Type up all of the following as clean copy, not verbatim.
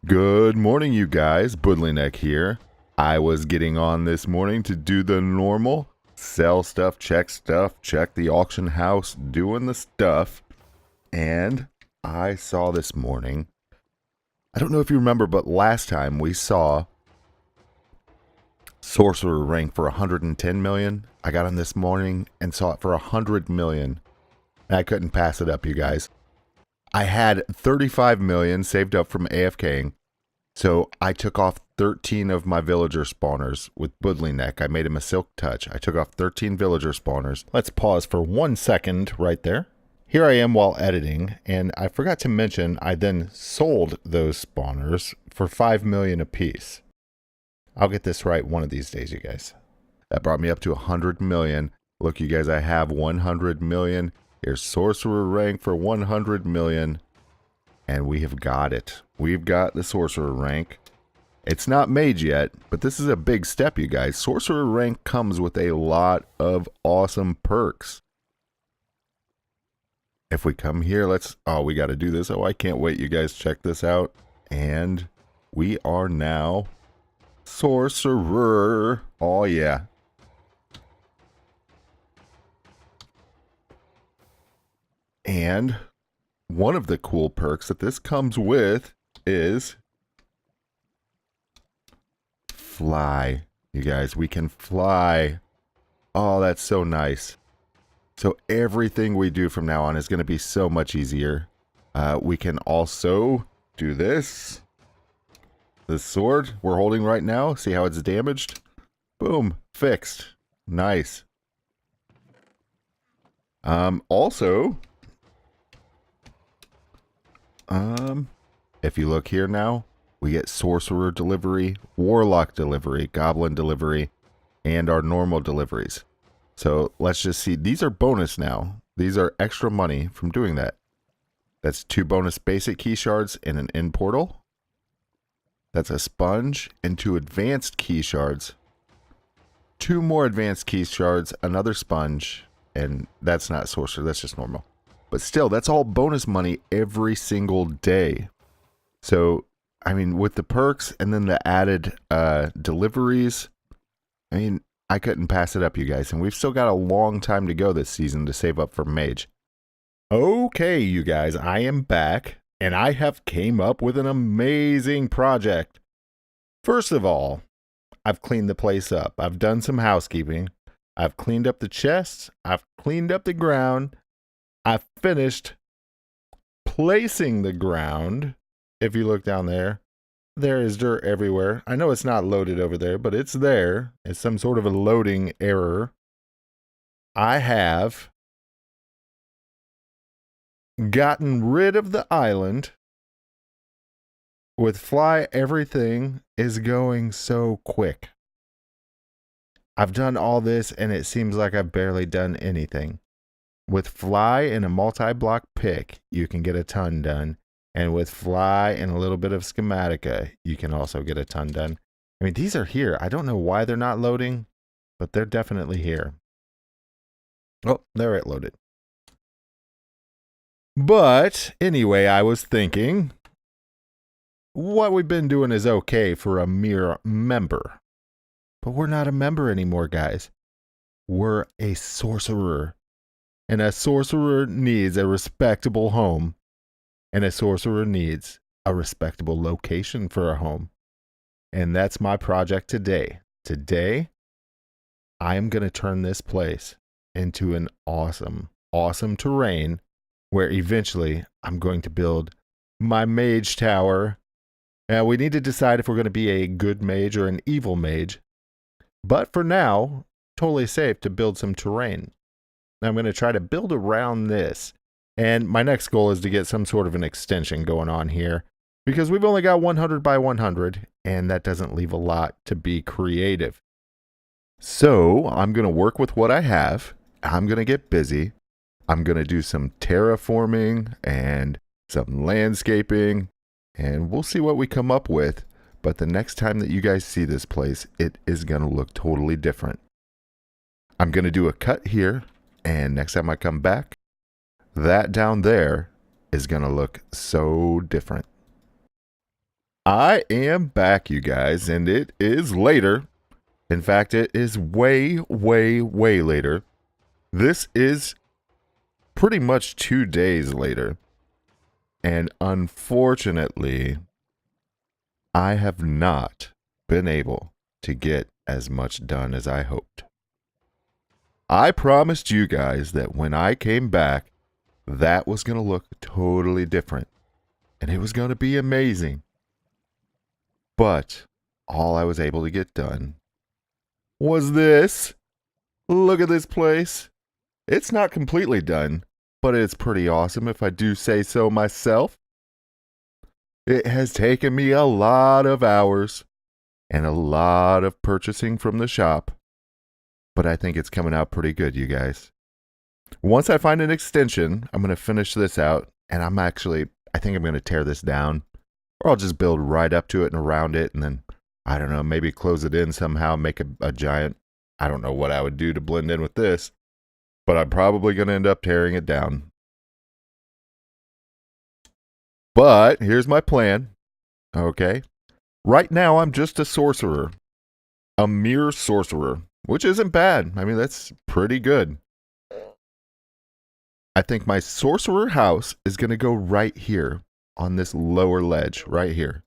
Good morning, you guys. Budlinek here. I was getting on this morning to do the normal sell stuff, check the auction house, doing the stuff. And I saw this morning, I don't know if you remember, but last time we saw Sorcerer rank for 110 million. I got on this morning and saw it for 100 million. And I couldn't pass it up, you guys. I had 35 million saved up from AFKing. So I took off 13 of my villager spawners with Budlinek. I made him a silk touch. I took off 13 villager spawners. Let's pause for 1 second right there. Here I am while editing, and I forgot to mention I then sold those spawners for 5 million apiece. I'll get this right one of these days, you guys. That brought me up to 100 million. Look, you guys, I have 100 million. Here's Sorcerer rank for 100 million. And we have got it. We've got the Sorcerer rank. It's not mage yet, but this is a big step, you guys. Sorcerer rank comes with a lot of awesome perks. If we come here, we got to do this. Oh, I can't wait, you guys. Check this out. And we are now Sorcerer. Oh, yeah. And one of the cool perks that this comes with is fly. You guys, we can fly. Oh, that's so nice. So everything we do from now on is going to be so much easier. We can also do this. This sword we're holding right now. See how it's damaged? Boom. Fixed. Nice. Also, if you look here now, we get Sorcerer delivery, Warlock delivery, Goblin delivery, and our normal deliveries. So let's just see. These are bonus now. These are extra money from doing that. That's 2 bonus basic key shards and an in portal. That's a sponge and 2 advanced key shards. 2 more advanced key shards, another sponge, and that's not Sorcerer, that's just normal. But still, that's all bonus money every single day. So, I mean, with the perks and then the added deliveries, I mean, I couldn't pass it up, you guys. And we've still got a long time to go this season to save up for Mage. Okay, you guys, I am back, and I have came up with an amazing project. First of all, I've cleaned the place up. I've done some housekeeping. I've cleaned up the chests. I've cleaned up the ground. I finished placing the ground. If you look down there, there is dirt everywhere. I know it's not loaded over there, but it's there. It's some sort of a loading error. I have gotten rid of the island. With fly, everything is going so quick. I've done all this, and it seems like I've barely done anything. With fly and a multi-block pick, you can get a ton done. And with fly and a little bit of schematica, you can also get a ton done. I mean, these are here. I don't know why they're not loading, but they're definitely here. Oh, there it loaded. But anyway, I was thinking, what we've been doing is okay for a mere member. But we're not a member anymore, guys. We're a sorcerer. And a sorcerer needs a respectable home. And a sorcerer needs a respectable location for a home. And that's my project today. Today, I am going to turn this place into an awesome, awesome terrain where eventually I'm going to build my mage tower. Now, we need to decide if we're going to be a good mage or an evil mage. But for now, totally safe to build some terrain. I'm going to try to build around this. And my next goal is to get some sort of an extension going on here. Because we've only got 100 by 100. And that doesn't leave a lot to be creative. So I'm going to work with what I have. I'm going to get busy. I'm going to do some terraforming and some landscaping. And we'll see what we come up with. But the next time that you guys see this place, it is going to look totally different. I'm going to do a cut here. And next time I come back, that down there is going to look so different. I am back, you guys, and it is later. In fact, it is way, way, way later. This is pretty much 2 days later. And unfortunately, I have not been able to get as much done as I hoped. I promised you guys that when I came back, that was going to look totally different. And it was going to be amazing. But all I was able to get done was this. Look at this place. It's not completely done, but it's pretty awesome if I do say so myself. It has taken me a lot of hours and a lot of purchasing from the shop, but I think it's coming out pretty good, you guys. Once I find an extension, I'm going to finish this out, and I think I'm going to tear this down, or I'll just build right up to it and around it, and then, I don't know, maybe close it in somehow, make a giant, I don't know what I would do to blend in with this, but I'm probably going to end up tearing it down. But here's my plan, okay? Right now, I'm just a sorcerer, a mere sorcerer, which isn't bad. I mean, that's pretty good. I think my sorcerer house is going to go right here on this lower ledge right here.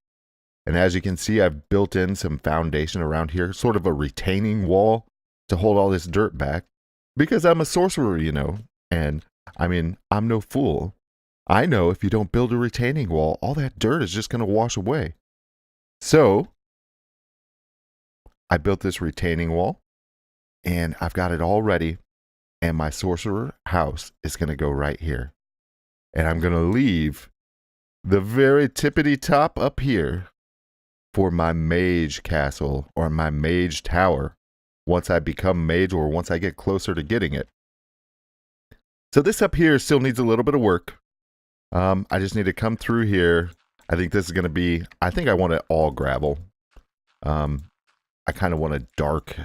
And as you can see, I've built in some foundation around here, sort of a retaining wall to hold all this dirt back because I'm a sorcerer, you know. And I mean, I'm no fool. I know if you don't build a retaining wall, all that dirt is just going to wash away. So I built this retaining wall and I've got it all ready. And my sorcerer house is going to go right here. And I'm going to leave the very tippity top up here for my mage castle or my mage tower once I become mage or once I get closer to getting it. So this up here still needs a little bit of work. I just need to come through here. I think this is going to be, I think I want it all gravel. I kind of want a dark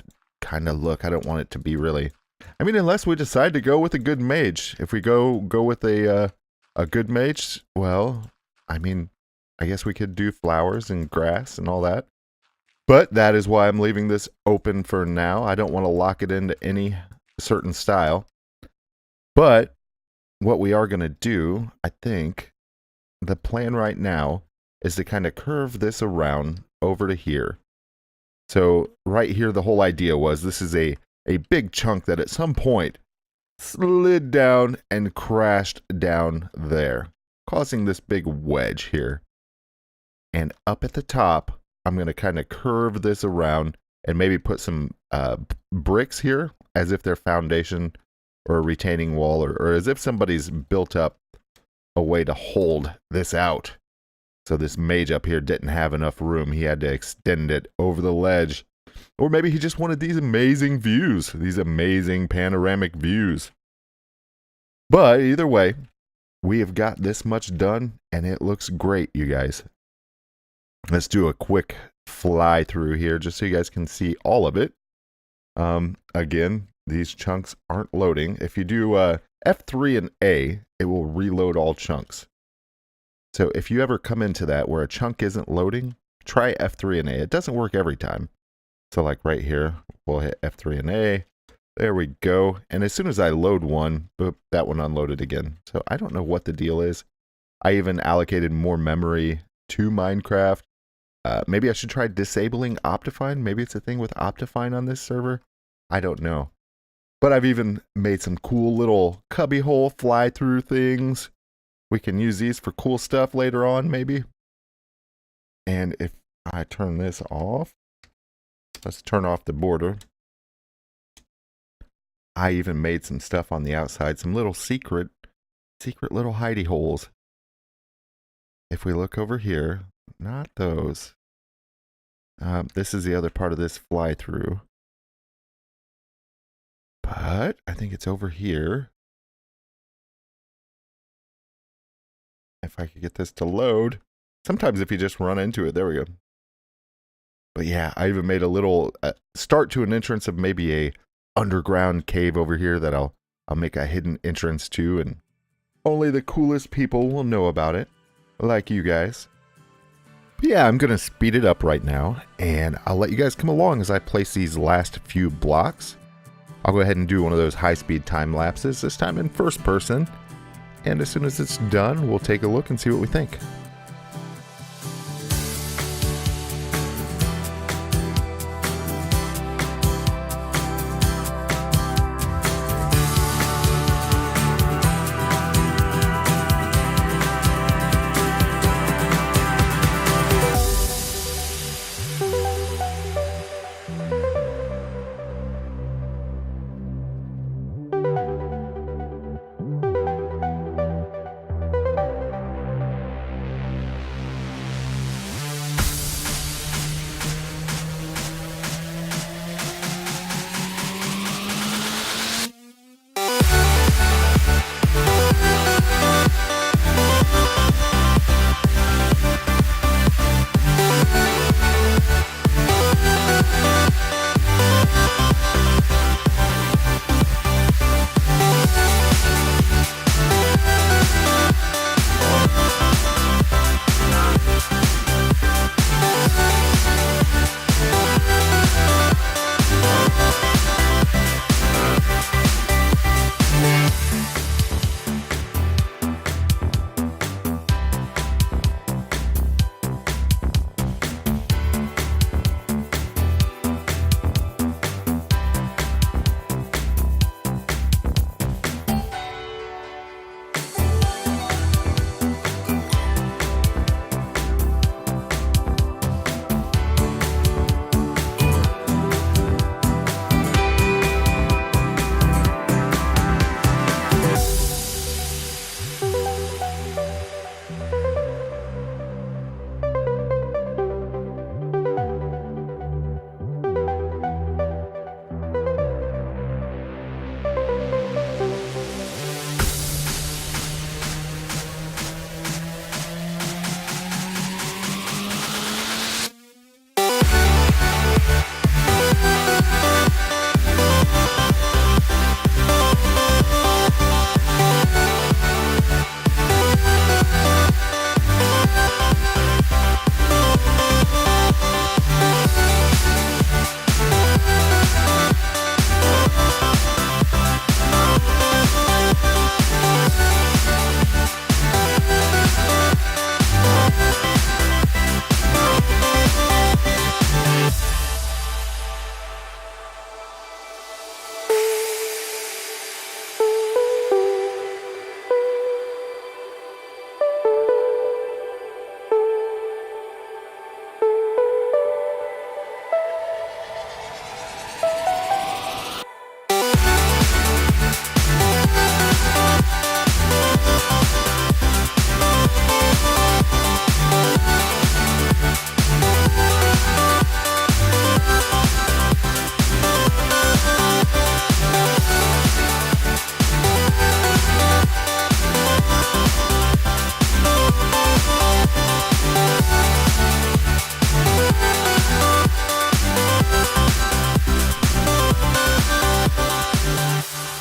kind of look. I don't want it to be really, I mean, unless we decide to go with a good mage. If we go with a good mage, well, I mean, I guess we could do flowers and grass and all that. But that is why I'm leaving this open for now. I don't want to lock it into any certain style. But what we are going to do, I think, the plan right now is to kind of curve this around over to here. So right here, the whole idea was this is a big chunk that at some point slid down and crashed down there, causing this big wedge here. And up at the top, I'm going to kind of curve this around and maybe put some bricks here as if they're foundation or a retaining wall or as if somebody's built up a way to hold this out. So this mage up here didn't have enough room. He had to extend it over the ledge. Or maybe he just wanted these amazing views, these amazing panoramic views. But either way, we have got this much done and it looks great, you guys. Let's do a quick fly through here just so you guys can see all of it. Again, these chunks aren't loading. If you do F3 and A, it will reload all chunks. So if you ever come into that where a chunk isn't loading, try F3 and A. It doesn't work every time. So like right here, we'll hit F3 and A. There we go. And as soon as I load one, boop, that one unloaded again. So I don't know what the deal is. I even allocated more memory to Minecraft. Maybe I should try disabling Optifine. Maybe it's a thing with Optifine on this server. I don't know. But I've even made some cool little cubbyhole fly-through things. We can use these for cool stuff later on, maybe. And if I turn this off, let's turn off the border. I even made some stuff on the outside, some little secret little hidey holes. If we look over here, not those. This is the other part of this fly-through. But I think it's over here. If I could get this to load. Sometimes if you just run into it, there we go. But yeah, I even made a little start to an entrance of maybe a underground cave over here that I'll make a hidden entrance to, and only the coolest people will know about it, like you guys. Yeah, I'm going to speed it up right now, and I'll let you guys come along as I place these last few blocks. I'll go ahead and do one of those high-speed time lapses, this time in first person, and as soon as it's done, we'll take a look and see what we think.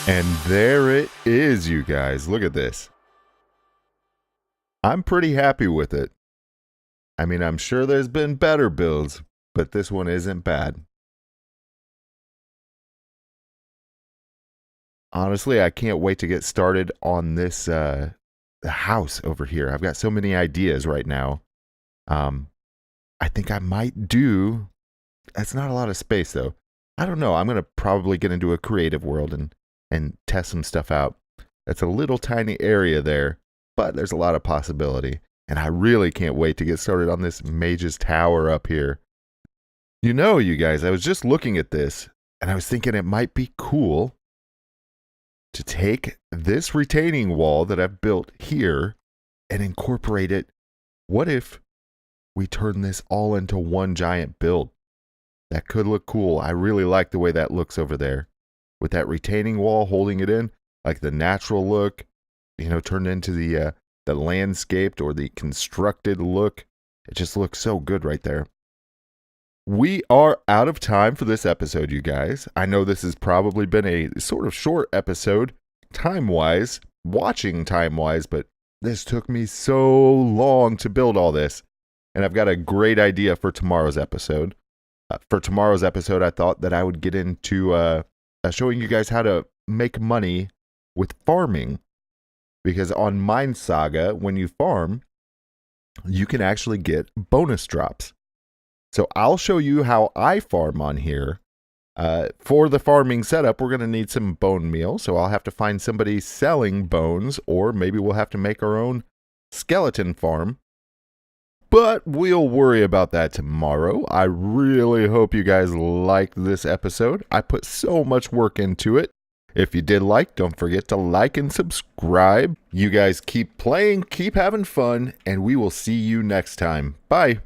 And there it is, you guys. Look at this. I'm pretty happy with it. I mean, I'm sure there's been better builds, but this one isn't bad. Honestly, I can't wait to get started on this the house over here. I've got so many ideas right now. I think I might do... That's not a lot of space, though. I don't know. I'm going to probably get into a creative world and test some stuff out. That's a little tiny area there, but there's a lot of possibility. And I really can't wait to get started on this Mage's Tower up here. You know, you guys, I was just looking at this, and I was thinking it might be cool to take this retaining wall that I've built here and incorporate it. What if we turn this all into one giant build? That could look cool. I really like the way that looks over there. With that retaining wall holding it in, like the natural look, you know, turned into the landscaped or the constructed look. It just looks so good right there. We are out of time for this episode, you guys. I know this has probably been a sort of short episode, time-wise, watching time-wise, but this took me so long to build all this. And I've got a great idea for tomorrow's episode. For tomorrow's episode, I thought that I would get into showing you guys how to make money with farming. Because on Minesaga, when you farm, you can actually get bonus drops. So I'll show you how I farm on here. For the farming setup, we're going to need some bone meal. So I'll have to find somebody selling bones, or maybe we'll have to make our own skeleton farm. But we'll worry about that tomorrow. I really hope you guys liked this episode. I put so much work into it. If you did like, don't forget to like and subscribe. You guys keep playing, keep having fun, and we will see you next time. Bye.